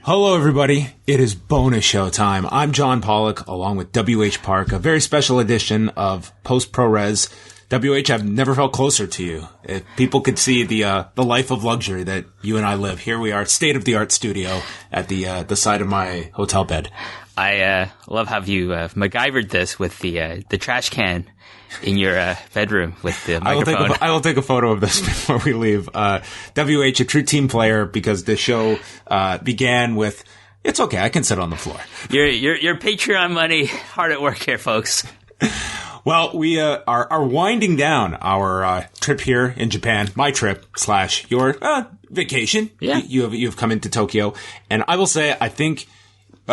Hello, everybody. It is bonus show time. I'm John Pollock, along with WH Park, a very special edition of POST Puroresu. WH, I've never felt closer to you. If people could see the life of luxury that you and I live. Here we are, state-of-the-art studio at the side of my hotel bed. I love how you MacGyvered this with the trash can in your bedroom with the microphone. I will take a photo of this before we leave. WH, a true team player, because the show began with, it's okay, I can sit on the floor. Your Patreon money hard at work here, folks. Well, we are winding down our trip here in Japan, my trip / your vacation. Yeah. You've come into Tokyo, and I will say I think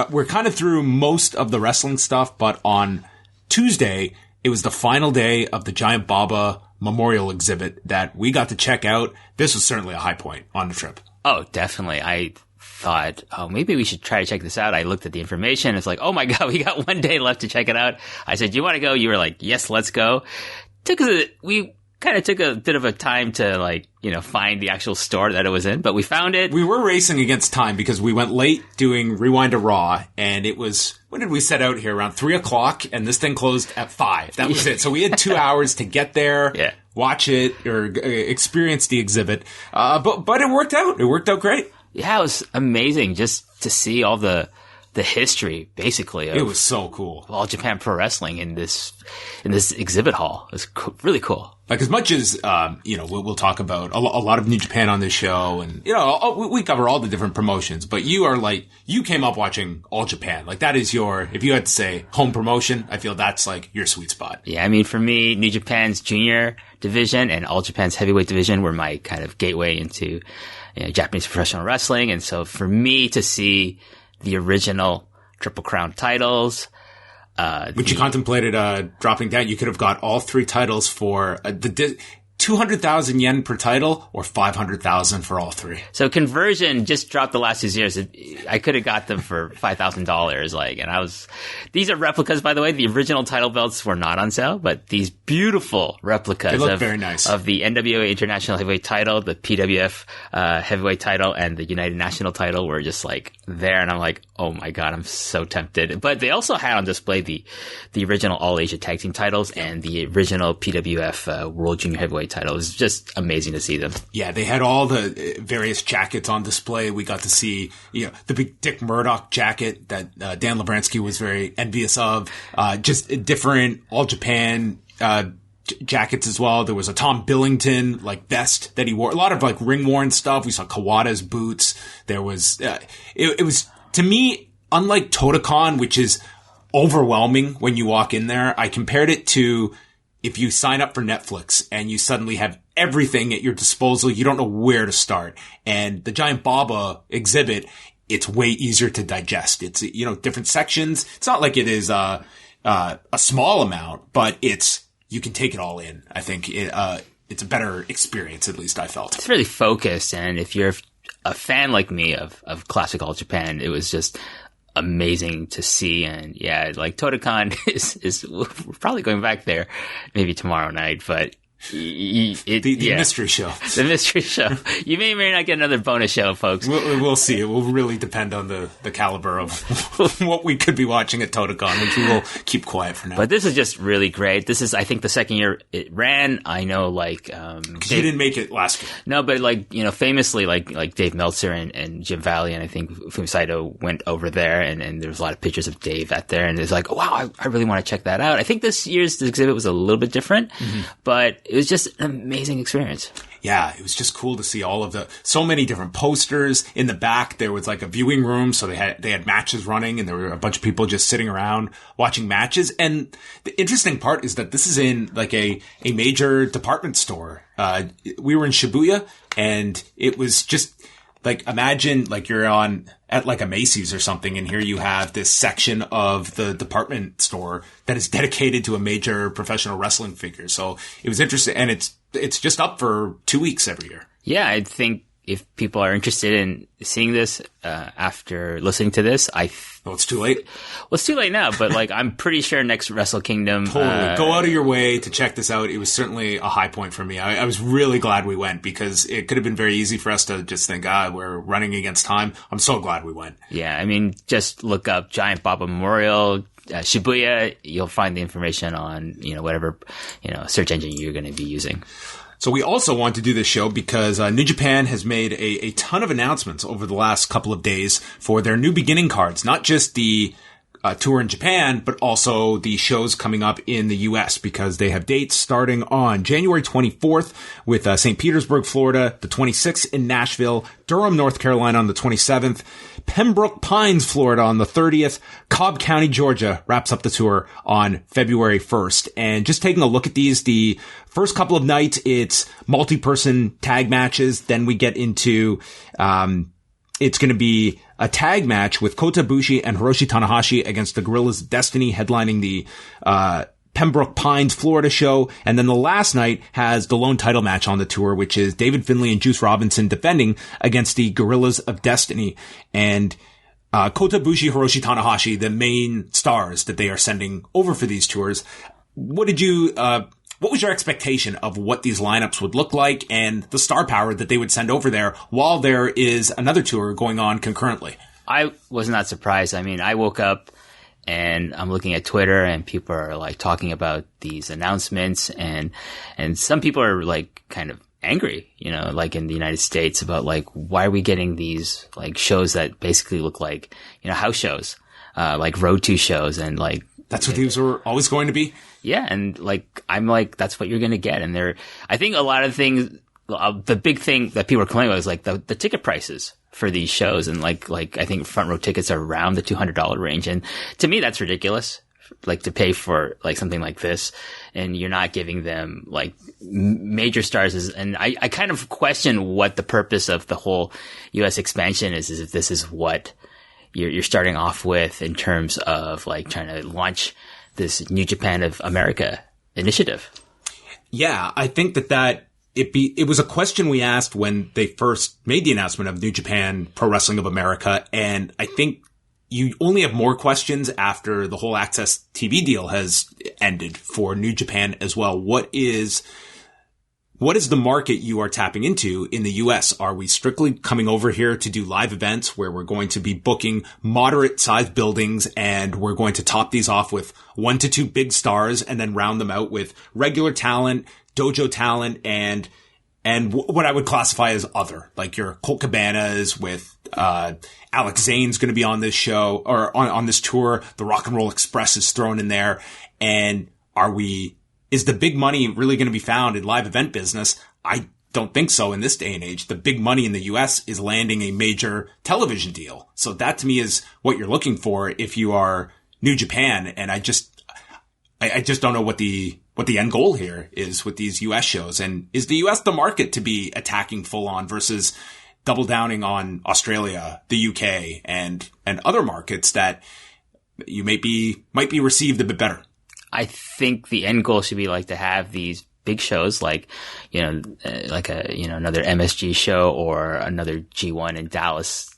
we're kind of through most of the wrestling stuff, but on Tuesday it was the final day of the Giant Baba Memorial exhibit that we got to check out. This was certainly a high point on the trip. Oh, definitely. I thought, maybe we should try to check this out. I looked at the information. It's like, oh my God, we got one day left to check it out. I said, do you want to go? You were like, yes, let's go. We kind of took a bit of a time to find the actual store that it was in, but we found it. We were racing against time because we went late doing Rewind to Raw, and it was, when did we set out here? Around 3:00, and this thing closed at 5. That was it. So we had 2 hours to get there, watch it, or experience the exhibit. But it worked out. It worked out great. Yeah, it was amazing just to see all the history, basically. It was so cool. All Japan Pro Wrestling in this exhibit hall. It was really cool. Like, as much as, we'll talk about a lot of New Japan on this show, and, we cover all the different promotions, but you came up watching All Japan. Like, that is if you had to say home promotion, I feel that's your sweet spot. Yeah, I mean, for me, New Japan's junior division and All Japan's heavyweight division were my kind of gateway into Japanese professional wrestling. And so for me to see the original Triple Crown titles, which you contemplated dropping down, you could have got all 3 titles for the 200,000 yen per title or 500,000 for all 3. So conversion just dropped the last 2 years. I could have got them for $5,000. These are replicas, by the way. The original title belts were not on sale, but these beautiful replicas very nice. Of the NWA International Heavyweight title, the PWF Heavyweight title, and the United National title were just there. And I'm like, oh my God, I'm so tempted. But they also had on display the original All Asia Tag Team titles and the original PWF World Junior Heavyweight title. It was just amazing to see them. Yeah, they had all the various jackets on display. We got to see, the big Dick Murdoch jacket that Dan Labransky was very envious of. Just different All Japan jackets as well. There was a Tom Billington vest that he wore. A lot of ring worn stuff. We saw Kawada's boots. There was it was, to me, unlike Totocon, which is overwhelming when you walk in there. I compared it to if you sign up for Netflix and you suddenly have everything at your disposal, you don't know where to start. And the Giant Baba exhibit, it's way easier to digest. It's, different sections. It's not like it is a small amount, but you can take it all in. I think it's a better experience, at least I felt. It's really focused. And if you're a fan like me of classic All Japan, it was just amazing to see. And Totocon is we're probably going back there maybe tomorrow night, but the mystery show. The mystery show. You may or may not get another bonus show, folks. We'll see. It will really depend on the caliber of what we could be watching at Totocon, which we will keep quiet for now. But this is just really great. This is, I think, the second year it ran. I know, because you didn't make it last year. No, but famously, like Dave Meltzer and Jim Valley, and I think Fumi Saito went over there, and there was a lot of pictures of Dave at there, and it's like, oh, wow, I really want to check that out. I think this year's exhibit was a little bit different, but it was just an amazing experience. Yeah, it was just cool to see so many different posters. In the back, there was a viewing room, so they had matches running, and there were a bunch of people just sitting around watching matches. And the interesting part is that this is in a major department store. We were in Shibuya, and it was just imagine you're at a Macy's or something, and here you have this section of the department store that is dedicated to a major professional wrestling figure. So it was interesting, and it's just up for 2 weeks every year. Yeah, I think if people are interested in seeing this after listening to this, well, it's too late. Well, it's too late now, but like I'm pretty sure next Wrestle Kingdom. Totally. Go out of your way to check this out. It was certainly a high point for me. I was really glad we went because it could have been very easy for us to just think, we're running against time. I'm so glad we went. Yeah, I mean, just look up Giant Baba Memorial, Shibuya. You'll find the information on, whatever, search engine you're going to be using. So we also want to do this show because New Japan has made a ton of announcements over the last couple of days for their new beginning cards, not just the tour in Japan, but also the shows coming up in the U.S. because they have dates starting on January 24th with St. Petersburg, Florida, the 26th in Nashville, Durham, North Carolina on the 27th, Pembroke Pines, Florida on the 30th, Cobb County, Georgia wraps up the tour on February 1st. And just taking a look at these, the first couple of nights, it's multi-person tag matches. Then we get into, it's going to be a tag match with Kota Ibushi and Hiroshi Tanahashi against the Guerrillas of Destiny headlining the, Pembroke Pines, Florida show. And then the last night has the lone title match on the tour, which is David Finlay and Juice Robinson defending against the Guerrillas of Destiny. And Kota Ibushi, Hiroshi Tanahashi, the main stars that they are sending over for these tours. What was your expectation of what these lineups would look like and the star power that they would send over there while there is another tour going on concurrently? I was not surprised. I mean, I woke up and I'm looking at Twitter and people are like talking about these announcements and some people are like kind of angry, like in the United States about like, why are we getting these like shows that basically look like, house shows, like Road to shows and like. That's what these were always going to be? Yeah. And like, I'm like, that's what you're going to get. And I think a lot of things, the big thing that people are complaining about is like the ticket prices for these shows. And like, I think front row tickets are around the $200 range. And to me, that's ridiculous. Like to pay for like something like this and you're not giving them like major stars. And I kind of question what the purpose of the whole US expansion is if this is what you're starting off with in terms of like trying to launch this New Japan of America initiative. Yeah, I think that it was a question we asked when they first made the announcement of New Japan Pro Wrestling of America. And I think you only have more questions after the whole Access TV deal has ended for New Japan as well. What is the market you are tapping into in the US? Are we strictly coming over here to do live events where we're going to be booking moderate sized buildings and we're going to top these off with 1 to 2 big stars and then round them out with regular talent, dojo talent, and what I would classify as other, like your Colt Cabanas with, Alex Zane's going to be on this show or on this tour. The Rock and Roll Express is thrown in there. And is the big money really going to be found in live event business? I don't think so in this day and age. The big money in the US is landing a major television deal. So that to me is what you're looking for if you are New Japan. And I just don't know what the end goal here is with these US shows. And is the US the market to be attacking full on versus double downing on Australia, the UK and other markets that you might be received a bit better? I think the end goal should be like to have these big shows like, like another MSG show or another G1 in Dallas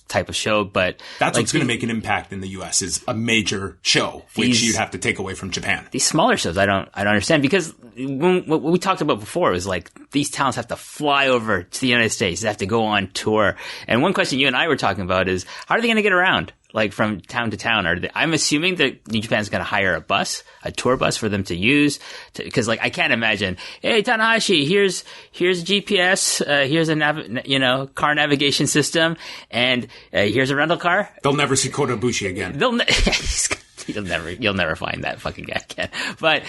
type of show. But that's what's going to make an impact in the US is a major show, which you'd have to take away from Japan. These smaller shows, I don't understand because what we talked about before was like these talents have to fly over to the United States. They have to go on tour. And one question you and I were talking about is how are they going to get around? Like from town to town, I'm assuming that New Japan's going to hire a tour bus for them to use, because like I can't imagine. Hey Tanahashi, here's GPS, here's a car navigation system, and here's a rental car. They'll never see Kota Ibushi again. You'll never find that fucking guy again. But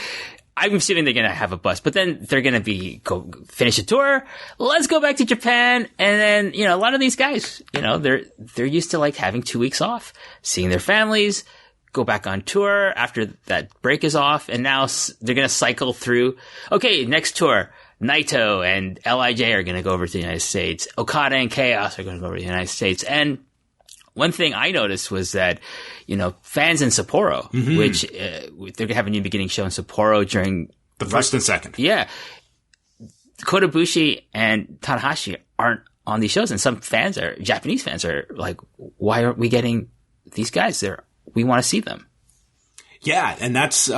I'm assuming they're going to have a bus, but then they're going to go finish a tour. Let's go back to Japan. And then, a lot of these guys, they're used to like having 2 weeks off, seeing their families, go back on tour after that break is off. And now they're going to cycle through. Okay, next tour. Naito and LIJ are going to go over to the United States. Okada and Chaos are going to go over to the United States. And one thing I noticed was that, fans in Sapporo, which they're going to have a new beginning show in Sapporo during the first and second. Yeah. Kota Ibushi and Tanahashi aren't on these shows. And some Japanese fans are like, why aren't we getting these guys there? We want to see them. Yeah. And that's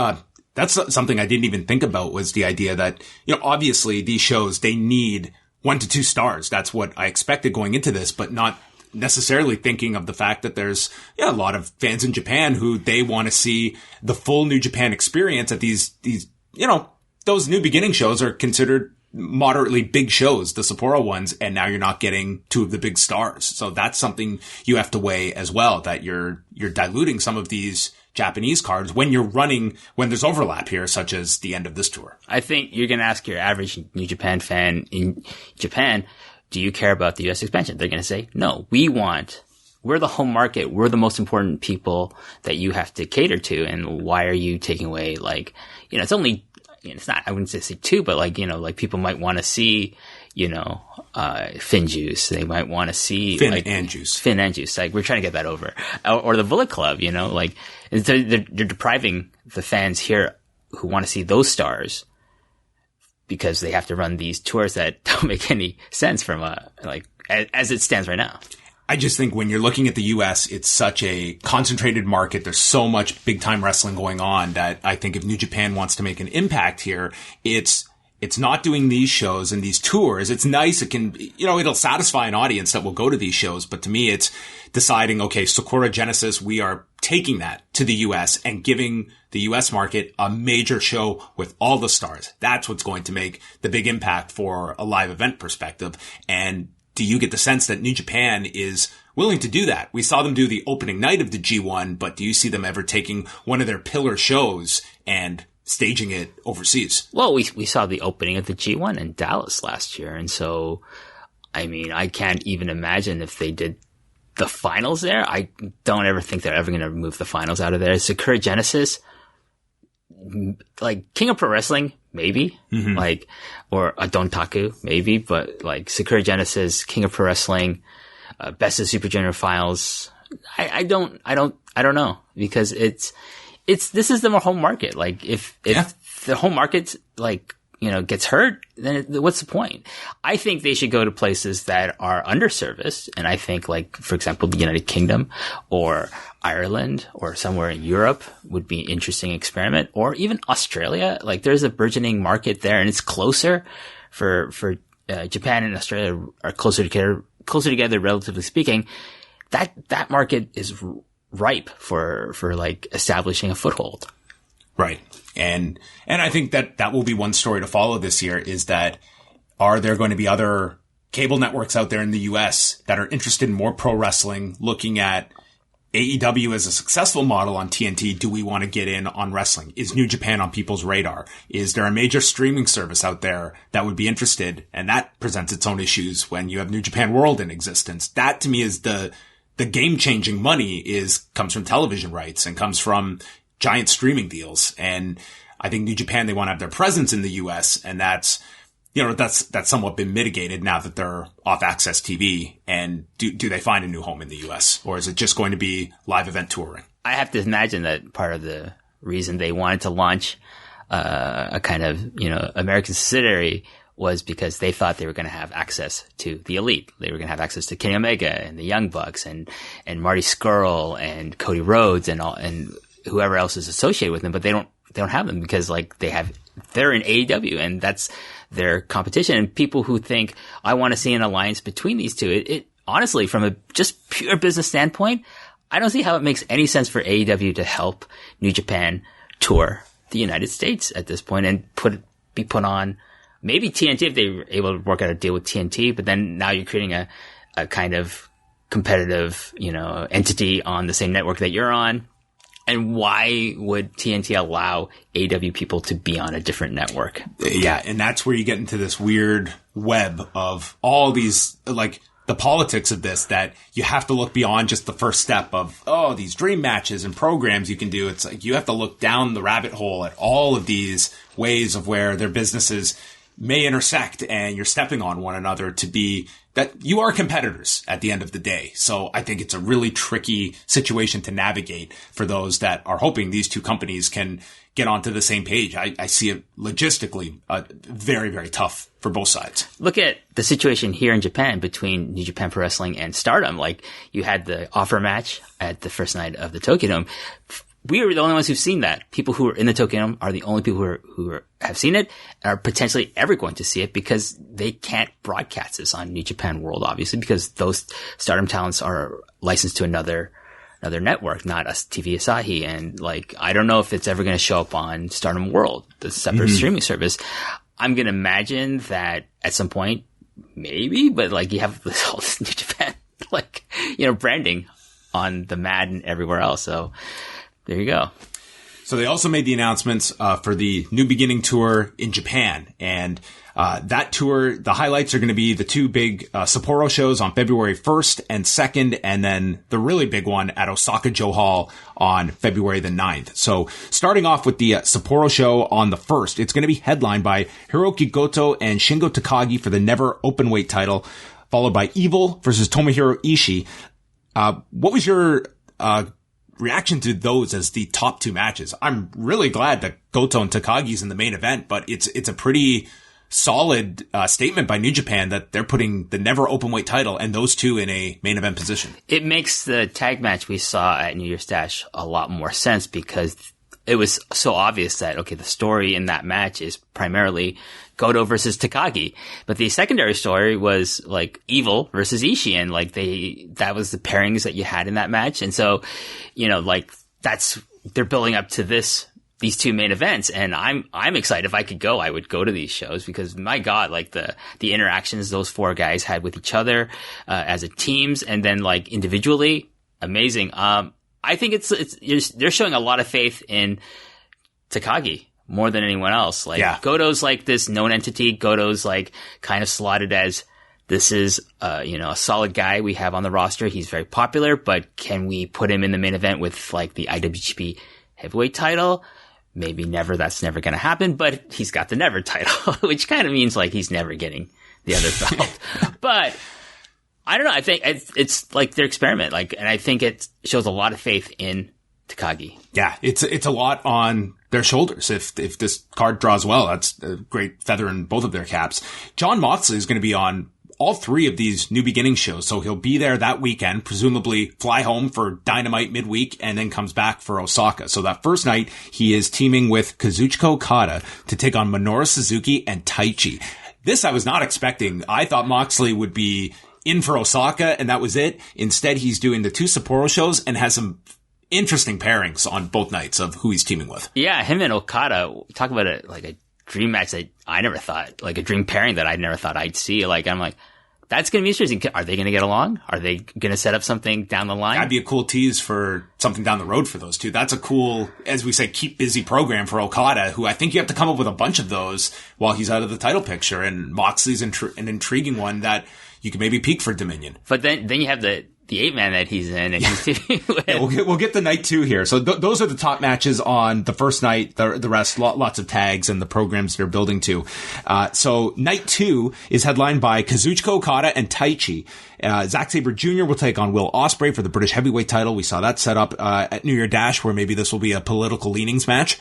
something I didn't even think about, was the idea that, obviously these shows, they need 1 to 2 stars. That's what I expected going into this, but not necessarily thinking of the fact that there's a lot of fans in Japan who they want to see the full New Japan experience at these, those New Beginning shows are considered moderately big shows, the Sapporo ones, and now you're not getting 2 of the big stars. So that's something you have to weigh as well, that you're diluting some of these Japanese cards when there's overlap here, such as the end of this tour. I think you're going to ask your average New Japan fan in Japan, do you care about the US expansion? They're going to say, no, we're the home market. We're the most important people that you have to cater to. And why are you taking away, it's only, it's not, I wouldn't say 2, but people might want to see, Finn Juice. They might want to see Finn and Juice. We're trying to get that over. Or the Bullet Club, they're depriving the fans here who want to see those stars because they have to run these tours that don't make any sense from as it stands right now. I just think when you're looking at the US, it's such a concentrated market. There's so much big time wrestling going on that I think if New Japan wants to make an impact here, it's not doing these shows and these tours. It's nice. It can, it'll satisfy an audience that will go to these shows. But to me, it's deciding, okay, Sakura Genesis, we are taking that to the US and giving the US market a major show with all the stars. That's what's going to make the big impact for a live event perspective. And do you get the sense that New Japan is willing to do that? We saw them do the opening night of the G1, but do you see them ever taking one of their pillar shows and staging it overseas? Well, we saw the opening of the G1 in Dallas last year. And so, I can't even imagine if they did the finals there. I don't ever think they're ever going to move the finals out of there. Sakura Genesis, King of Pro Wrestling, maybe, or a Dontaku, maybe, but Sakura Genesis, King of Pro Wrestling, Best of Super Junior Finals. I don't know, because this is the more home market. If the home market, gets hurt, then what's the point? I think they should go to places that are underserviced. And I think for example, the United Kingdom or Ireland or somewhere in Europe would be an interesting experiment, or even Australia. There's a burgeoning market there, and it's closer for Japan and Australia are closer together, relatively speaking. That market is ripe for establishing a foothold. Right. And I think that will be one story to follow this year, is that are there going to be other cable networks out there in the US that are interested in more pro wrestling, looking at AEW as a successful model on TNT? Do we want to get in on wrestling? Is New Japan on people's radar? Is there a major streaming service out there that would be interested? And that presents its own issues when you have New Japan World in existence. That to me is the game-changing money comes from television rights and comes from giant streaming deals. And I think New Japan, they want to have their presence in the US, and that's somewhat been mitigated now that they're off Access TV. And do they find a new home in the US, or is it just going to be live event touring? I have to imagine that part of the reason they wanted to launch a kind of, American subsidiary was because they thought they were going to have access to the elite. They were going to have access to Kenny Omega and the Young Bucks and Marty Scurll and Cody Rhodes and whoever else is associated with them, but they don't have them because they're in AEW, and that's their competition. And people who think, I want to see an alliance between these two, it honestly, from a just pure business standpoint, I don't see how it makes any sense for AEW to help New Japan tour the United States at this point and be put on maybe TNT if they were able to work out a deal with TNT, but then now you're creating a kind of competitive, entity on the same network that you're on. And why would TNT allow AEW people to be on a different network? Yeah, and that's where you get into this weird web of all these, the politics of this, that you have to look beyond just the first step of, these dream matches and programs you can do. It's you have to look down the rabbit hole at all of these ways of where their businesses may intersect, and you're stepping on one another to be that you are competitors at the end of the day. So I think it's a really tricky situation to navigate for those that are hoping these two companies can get onto the same page. I see it logistically very, very tough for both sides. Look at the situation here in Japan between New Japan Pro Wrestling and Stardom. Like, you had the offer match at the first night of the Tokyo Dome. We are the only ones who've seen that. People who are in the Tokyo Dome are the only people who have seen it, and are potentially ever going to see it, because they can't broadcast this on New Japan World, obviously, because those Stardom talents are licensed to another network, not us, TV Asahi. And like, I don't know if it's ever going to show up on Stardom World, the separate streaming service. I'm going to imagine that at some point, maybe, but like, you have this whole New Japan, like, branding on the Mad and everywhere else. So there you go. So they also made the announcements for the New Beginning tour in Japan. And that tour, the highlights are going to be the two big Sapporo shows on February 1st and 2nd, and then the really big one at Osaka-jo Hall on February the 9th. So starting off with the Sapporo show on the 1st, it's going to be headlined by Hiroki Goto and Shingo Takagi for the Never Openweight title, followed by Evil versus Tomohiro Ishii. What was your reaction to those as the top two matches? I'm really glad that Goto and Takagi's in the main event, but it's a pretty solid statement by New Japan that they're putting the Never Openweight title and those two in a main event position. It makes the tag match we saw at New Year's Dash a lot more sense, because it was so obvious that, okay, the story in that match is primarily Goto versus Takagi, but the secondary story was like Evil versus Ishii, and like that was the pairings that you had in that match. And so, like, they're building up to these two main events, and I'm excited. If I could go, I would go to these shows, because my God, like the interactions those four guys had with each other, as a teams, and then like individually, amazing. I think they're showing a lot of faith in Takagi more than anyone else. Like, yeah. Goto's like this known entity. Goto's like kind of slotted as, this is, a solid guy we have on the roster. He's very popular, but can we put him in the main event with like the IWGP heavyweight title? Maybe never. That's never going to happen, but he's got the never title, which kind of means like he's never getting the other belt. But I don't know. I think it's like their experiment. Like, and I think it shows a lot of faith in Takagi. Yeah, it's a lot on their shoulders. If this card draws well, that's a great feather in both of their caps. John Moxley is going to be on all three of these New Beginning shows, so he'll be there that weekend, presumably fly home for Dynamite midweek, and then comes back for Osaka. So that first night, he is teaming with Kazuchika Okada to take on Minoru Suzuki and Taichi. This I was not expecting. I thought Moxley would be in for Osaka, and that was it. Instead, he's doing the two Sapporo shows and has some interesting pairings on both nights of who he's teaming with. Yeah, him and Okada, talk about it like a dream match that I never thought, like a dream pairing that I never thought I'd see. Like, I'm like, that's going to be interesting. Are they going to get along? Are they going to set up something down the line? That'd be a cool tease for something down the road for those two. That's a cool, as we say, keep busy program for Okada, who I think you have to come up with a bunch of those while he's out of the title picture. And Moxley's an intriguing one that you can maybe peak for Dominion. But then you have the 8-man that he's in. And he's yeah, we'll get the night two here. So those are the top matches on the first night. The rest, lots of tags and the programs they're building to. So night two is headlined by Kazuchika Okada and Taichi. Zack Sabre Jr. will take on Will Ospreay for the British Heavyweight title. We saw that set up at New Year Dash, where maybe this will be a political leanings match.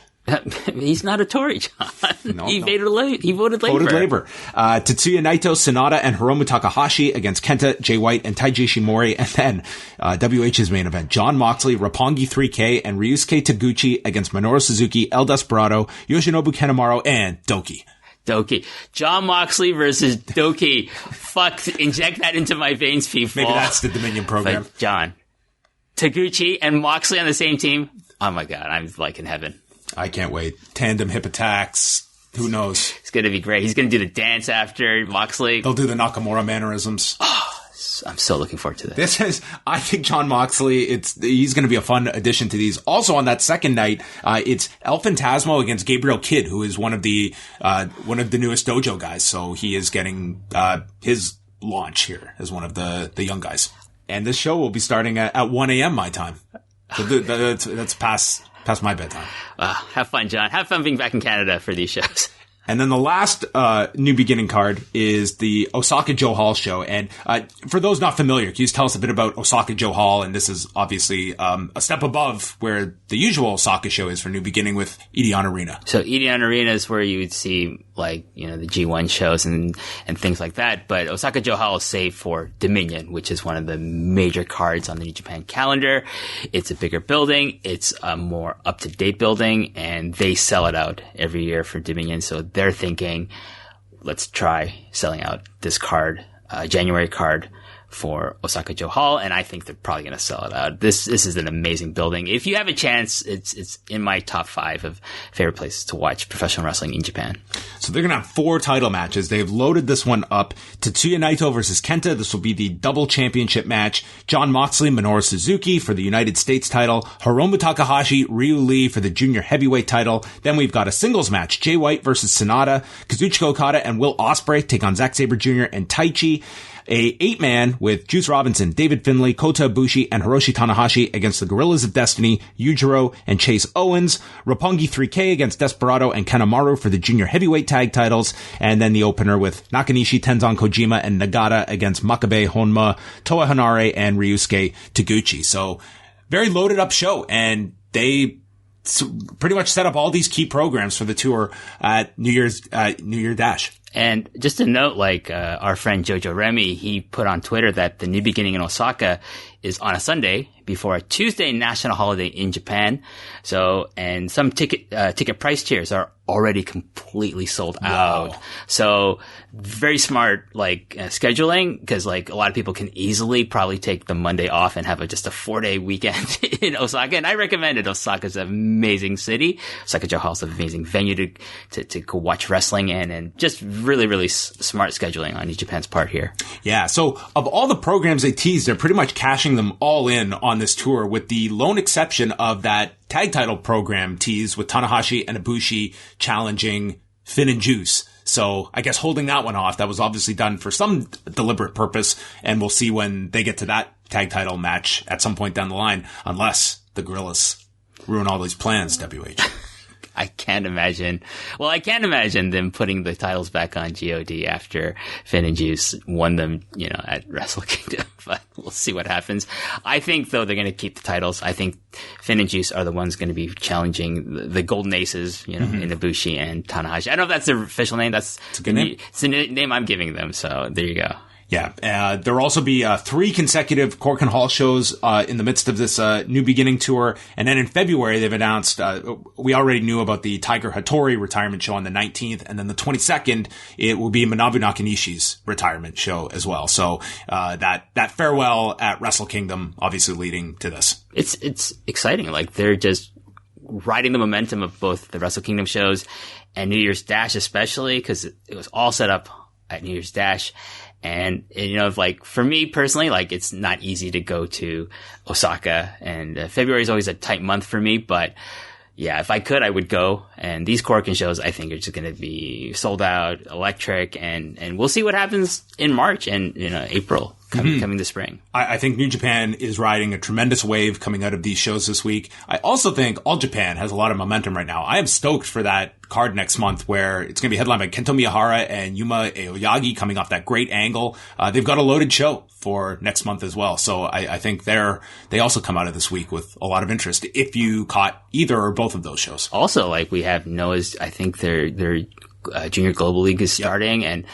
He's not a Tory, John. No, he voted Labour. Tetsuya Naito, Sonata, and Hiromu Takahashi against Kenta, Jay White, and Taiji Ishimori. And then WH's main event, John Moxley, Roppongi 3K, and Ryusuke Taguchi against Minoru Suzuki, El Desperado, Yoshinobu Kanemaru, and Doki. John Moxley versus Doki. Fuck, inject that into my veins, people. Maybe that's the Dominion program. But John, Taguchi and Moxley on the same team. Oh my God, I'm like in heaven. I can't wait. Tandem hip attacks. Who knows? It's going to be great. He's going to do the dance after Moxley. They'll do the Nakamura mannerisms. Oh, I'm so looking forward to this. I think John Moxley, he's going to be a fun addition to these. Also on that second night, it's El Phantasmo against Gabriel Kidd, who is one of the newest dojo guys. So he is getting, his launch here as one of the young guys. And this show will be starting at 1 a.m. my time. So that's past my bedtime. Have fun, John. Have fun being back in Canada for these shows. And then the last New Beginning card is the Osaka-jo Hall show. And for those not familiar, can you just tell us a bit about Osaka-jo Hall? And this is obviously a step above where the usual Osaka show is for New Beginning with Edion Arena. So Edion Arena is where you would see the G1 shows and things like that. But Osaka-jo Hall is saved for Dominion, which is one of the major cards on the New Japan calendar. It's a bigger building. It's a more up-to-date building, and they sell it out every year for Dominion. So they're thinking, let's try selling out this card, January card for Osaka-jo Hall, and I think they're probably going to sell it out. This is an amazing building. If you have a chance, it's in my top 5 of favorite places to watch professional wrestling in Japan. So they're going to have 4 title matches. They've loaded this one up. Tetsuya Naito versus Kenta. This will be the double championship match. John Moxley, Minoru Suzuki for the United States title. Hiromu Takahashi, Ryu Lee for the junior heavyweight title. Then we've got a singles match. Jay White versus Sonata. Kazuchika Okada and Will Ospreay take on Zack Sabre Jr. and Taichi. A 8-man with Juice Robinson, David Finlay, Kota Ibushi, and Hiroshi Tanahashi against the Gorillas of Destiny, Yujiro and Chase Owens. Roppongi 3K against Desperado and Kanemaru for the junior heavyweight tag titles. And then the opener with Nakanishi, Tenzan Kojima, and Nagata against Makabe Honma, Toa Hanare, and Ryusuke Taguchi. So very loaded up show. And they pretty much set up all these key programs for the tour at New Year's Dash. And just to note, our friend Jojo Remy, he put on Twitter that the New Beginning in Osaka is on a Sunday before a Tuesday national holiday in Japan. So, and some ticket price tiers are already completely sold out. Wow. So very smart, scheduling, because a lot of people can easily probably take the Monday off and have just a 4-day weekend in Osaka. And I recommend it. Osaka's an amazing city. Osaka-jo Hall is an amazing venue to go watch wrestling in, and just really, really smart scheduling on New Japan's part here. Yeah. So of all the programs they teased, they're pretty much cashing them all in on this tour, with the lone exception of that tag title program tease with Tanahashi and Ibushi challenging Finn and Juice. So I guess holding that one off, that was obviously done for some deliberate purpose, and we'll see when they get to that tag title match at some point down the line, unless the Gorillas ruin all these plans, WH. I can't imagine them putting the titles back on GOD after Finn and Juice won them, at Wrestle Kingdom. But we'll see what happens. I think, though, they're going to keep the titles. I think Finn and Juice are the ones going to be challenging the Golden Aces, in Ibushi and Tanahashi. I don't know if that's their official name. It's a good name. It's the name I'm giving them. So there you go. Yeah, there will also be 3 consecutive Korakuen Hall shows in the midst of this New Beginning tour. And then in February, they've announced, we already knew about the Tiger Hattori retirement show on the 19th. And then the 22nd, it will be Manabu Nakanishi's retirement show as well. So that farewell at Wrestle Kingdom obviously leading to this. It's exciting. They're just riding the momentum of both the Wrestle Kingdom shows and New Year's Dash, especially because it was all set up at New Year's Dash. And, for me personally, it's not easy to go to Osaka, and February is always a tight month for me, but yeah, if I could, I would go. And these Korakuen shows, I think, are just going to be sold out, electric, and we'll see what happens in March and, April. Coming this spring. I think New Japan is riding a tremendous wave coming out of these shows this week. I also think All Japan has a lot of momentum right now. I am stoked for that card next month where it's going to be headlined by Kento Miyahara and Yuma Aoyagi coming off that great angle. They've got a loaded show for next month as well. So I think they also come out of this week with a lot of interest if you caught either or both of those shows. Also, we have Noah's, I think their Junior Global League is starting, and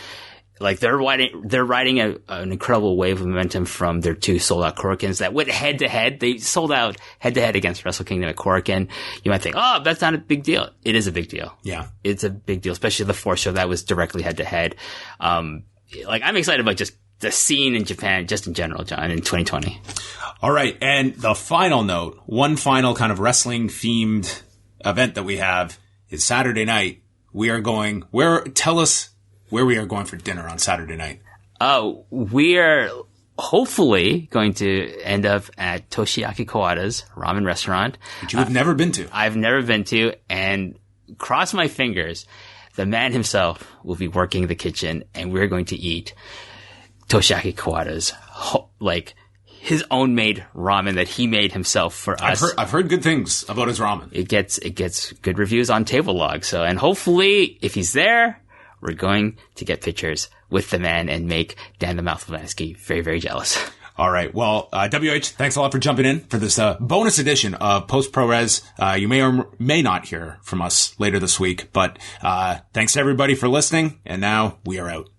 they're riding an incredible wave of momentum from their 2 sold out Korakuens that went head to head. They sold out head to head against Wrestle Kingdom at Korakuen. You might think, oh, that's not a big deal. It is a big deal. Yeah. It's a big deal, especially the 4th show that was directly head to head. I'm excited about just the scene in Japan, just in general, John, in 2020. All right. And the final note, one final kind of wrestling themed event that we have is Saturday night. We are going tell us where we are going for dinner on Saturday night. We are hopefully going to end up at Toshiaki Kawada's ramen restaurant. Which you have never been to. I've never been to, and cross my fingers, the man himself will be working the kitchen, and we're going to eat Toshiaki Kawada's, his own made ramen that he made himself for us. I've heard good things about his ramen. It gets good reviews on Table Log. So, and hopefully, if he's there, we're going to get pictures with the man and make Dan the Mouth Lansky very, very jealous. All right. Well, WH, thanks a lot for jumping in for this bonus edition of Post ProRes. You may or may not hear from us later this week, but thanks to everybody for listening. And now we are out.